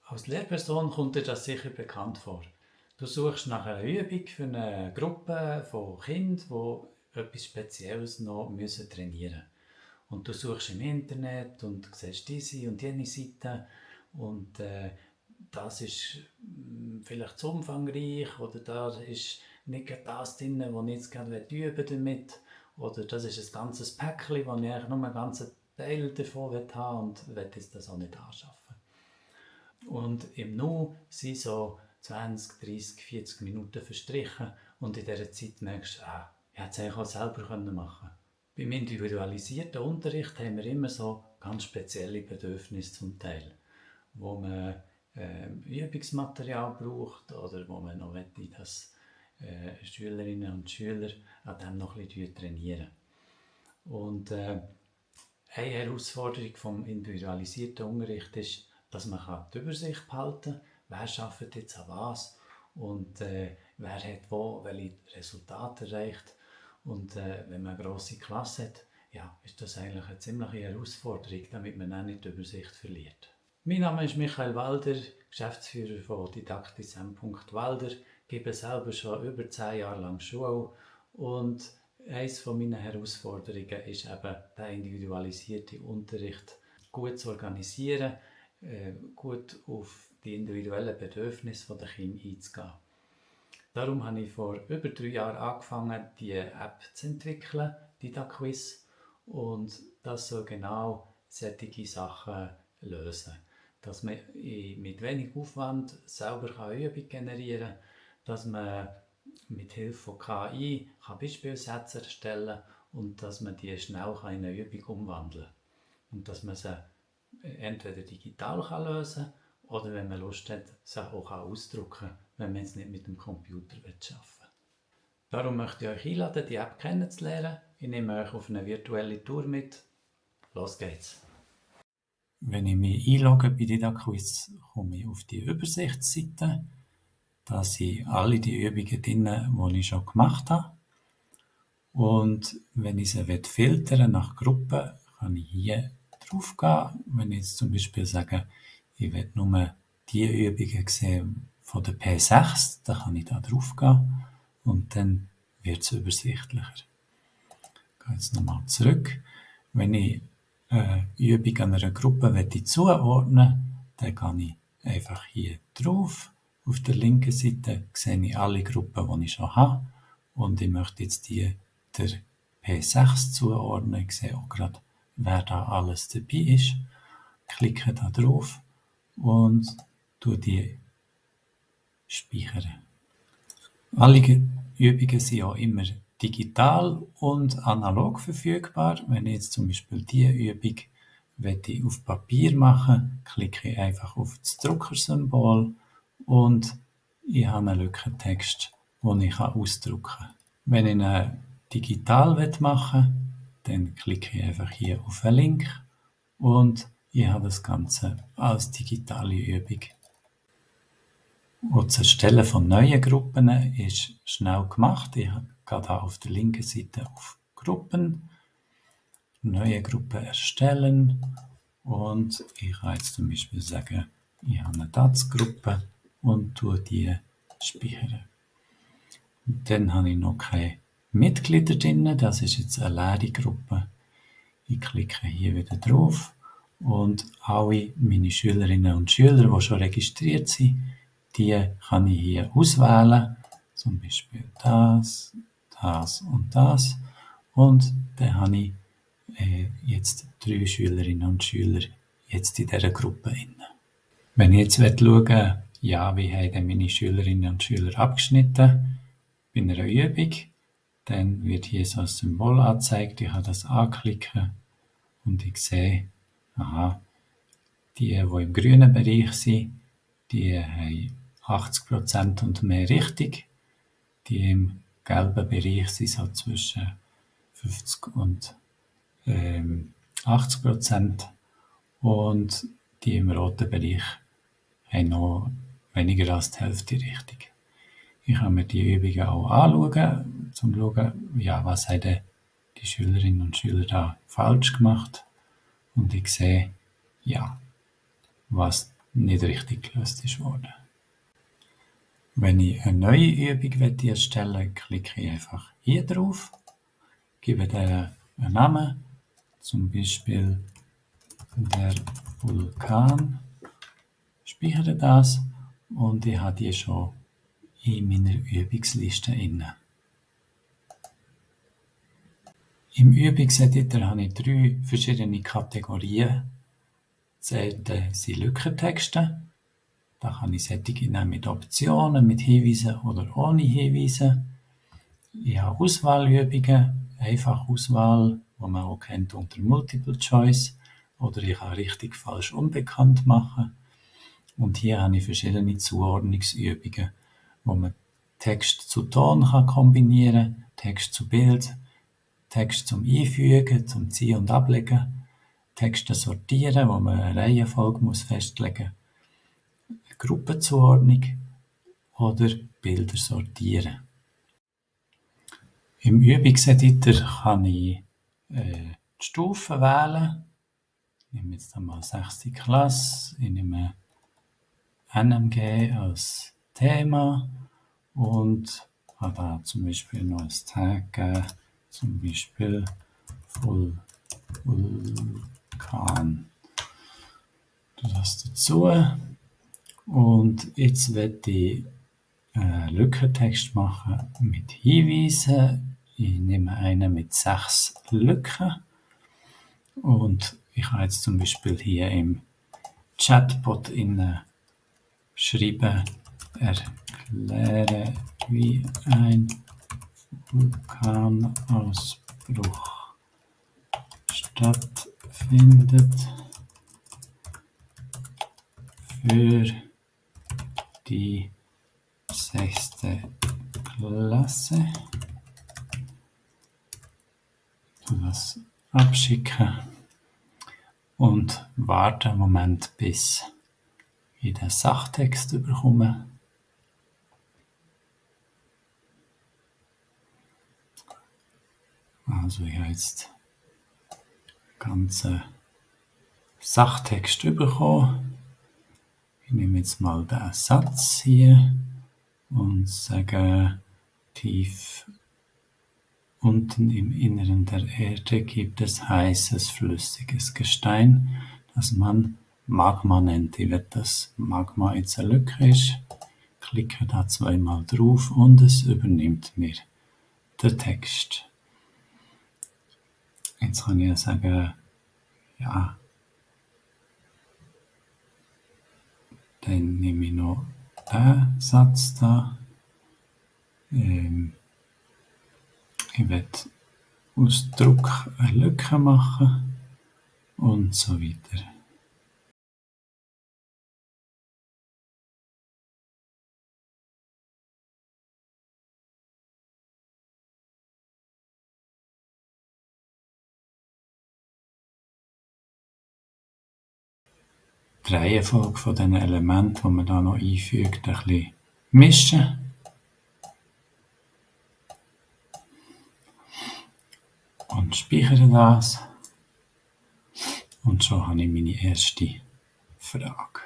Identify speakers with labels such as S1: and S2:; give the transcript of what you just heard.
S1: Als Lehrperson kommt dir das sicher bekannt vor. Du suchst nach einer Übung für eine Gruppe von Kindern, die etwas Spezielles noch trainieren müssen. Und du suchst im Internet und siehst diese und jene Seite und das ist vielleicht zu umfangreich oder da ist nicht gerade das drin, was ich jetzt gerade üben damit oder das ist ein ganzes Päckchen, wo ich eigentlich nur einen ganzen Teil davon haben und will jetzt das auch nicht anschaffen. Und im Nu sind so 20, 30, 40 Minuten verstrichen und in dieser Zeit merkst du, ich hätte es eigentlich auch selber machen können. Beim individualisierten Unterricht haben wir immer so ganz spezielle Bedürfnisse zum Teil, wo man Übungsmaterial braucht oder wo man noch möchte, dass Schülerinnen und Schüler an dem noch ein bisschen trainieren. Und eine Herausforderung vom individualisierten Unterricht ist, dass man die Übersicht behalten kann, wer arbeitet jetzt an was und wer hat wo welche Resultate erreicht. Und wenn man eine grosse Klasse hat, ja, ist das eigentlich eine ziemliche Herausforderung, damit man auch nicht die Übersicht verliert. Mein Name ist Michael Walder, Geschäftsführer von Didaktis.M. Walder, gebe selber schon über 10 Jahre lang Schule und eines meiner Herausforderungen ist eben, den individualisierten Unterricht gut zu organisieren, gut auf die individuellen Bedürfnisse der Kinder einzugehen. Darum habe ich vor über 3 Jahren angefangen, die App zu entwickeln, Didaquiz, und das soll genau solche Sachen lösen. Dass man mit wenig Aufwand selber Übung generieren kann, dass man mit Hilfe von KI Beispielsätze erstellen kann und dass man die schnell in eine Übung umwandeln kann. Und dass man sie entweder digital lösen kann oder, wenn man Lust hat, sie auch ausdrucken kann, wenn man jetzt nicht mit dem Computer arbeiten will. Darum möchte ich euch einladen, die App kennenzulernen. Ich nehme euch auf eine virtuelle Tour mit. Los geht's! Wenn ich mich einlogge bei Didaquiz, komme ich auf die Übersichtsseite. Da sind alle die Übungen drin, die ich schon gemacht habe. Und wenn ich sie filtern nach Gruppen, kann ich hier drauf gehen. Wenn ich jetzt zum Beispiel sage, ich will nur die Übungen sehen von der P6, dann kann ich da drauf gehen und dann wird es übersichtlicher. Ich gehe jetzt nochmal zurück. Wenn ich Übung an einer Gruppe zuordnen will, dann gehe ich einfach hier drauf. Auf der linken Seite sehe ich alle Gruppen, die ich schon habe. Und ich möchte jetzt die der P6 zuordnen. Ich sehe auch gerade, wer da alles dabei ist. Klicke da drauf und tue die speichern. Alle Übungen sind auch immer digital und analog verfügbar. Wenn ich jetzt zum Beispiel diese Übung auf Papier machen, klicke ich einfach auf das Druckersymbol und ich habe einen Lückentext, den ich ausdrucken kann. Wenn ich ihn digital machen will, dann klicke ich einfach hier auf einen Link und ich habe das Ganze als digitale Übung. Und das Erstellen von neuen Gruppen ist schnell gemacht. Ich gehe hier auf der linken Seite auf Gruppen, neue Gruppe erstellen und ich kann jetzt zum Beispiel sagen, ich habe eine DATS-Gruppe und tue die speichern. Und dann habe ich noch keine Mitglieder drin, das ist jetzt eine leere Gruppe. Ich klicke hier wieder drauf und alle meine Schülerinnen und Schüler, die schon registriert sind, die kann ich hier auswählen, zum Beispiel das, das und das. Und dann habe ich jetzt 3 Schülerinnen und Schüler jetzt in dieser Gruppe. Wenn ich jetzt schauen will, ja, wie haben meine Schülerinnen und Schüler abgeschnitten bei einer Übung, dann wird hier so ein Symbol angezeigt. Ich kann das anklicken und ich sehe, die im grünen Bereich sind, die haben 80% und mehr richtig. Die im gelben Bereich sind so zwischen 50 und 80%. Und die im roten Bereich haben noch weniger als die Hälfte richtig. Ich kann mir die Übungen auch anschauen, um zu schauen, ja, was haben die Schülerinnen und Schüler da falsch gemacht. Und ich sehe, ja, was nicht richtig gelöst ist worden. Wenn ich eine neue Übung erstellen möchte, klicke ich einfach hier drauf, gebe der einen Namen, zum Beispiel der Vulkan, speichere das und ich habe die schon in meiner Übungsliste inne. Im Übungseditor habe ich 3 verschiedene Kategorien. Das eine sind Lückentexte. Da kann ich solche nehmen mit Optionen, mit Hinweisen oder ohne Hinweise. Ich habe Auswahlübungen, Einfachauswahl, die man auch kennt unter Multiple Choice. Oder ich kann richtig, falsch, unbekannt machen. Und hier habe ich verschiedene Zuordnungsübungen, wo man Text zu Ton kann kombinieren, Text zu Bild, Text zum Einfügen, zum Ziehen und Ablegen, Texte sortieren, wo man eine Reihenfolge festlegen muss, eine Gruppenzuordnung oder Bilder sortieren. Im Übungseditor kann ich die Stufen wählen. Ich nehme jetzt einmal 6. Klasse, ich nehme NMG als Thema und habe da zum Beispiel noch ein Tag gegeben, zum Beispiel Vulkan. Das dazu. Und jetzt werde ich einen Lückentext machen mit Hinweisen. Ich nehme einen mit 6 Lücken. Und ich habe jetzt zum Beispiel hier im Chatbot schreiben, erkläre, wie ein Vulkanausbruch stattfindet für die 6. Klasse. Das abschicken und warte einen Moment, bis ich den Sachtext bekomme. Also ich habe jetzt den ganzen Sachtext bekommen. Ich nehme jetzt mal den Satz hier und sage, tief unten im Inneren der Erde gibt es heißes, flüssiges Gestein, das man Magma nennt. Ich werde das Magma jetzt eine Lücke ist, klicke da zweimal drauf und es übernimmt mir den Text. Jetzt kann ich sagen, ja, dann nehme ich noch den Satz da. Ich werde aus Druck eine Lücke machen und so weiter. Die Reihenfolge von diesen Elementen, die man da noch einfügt, ein bisschen mischen. Und speichere das. Und schon habe ich meine erste Frage.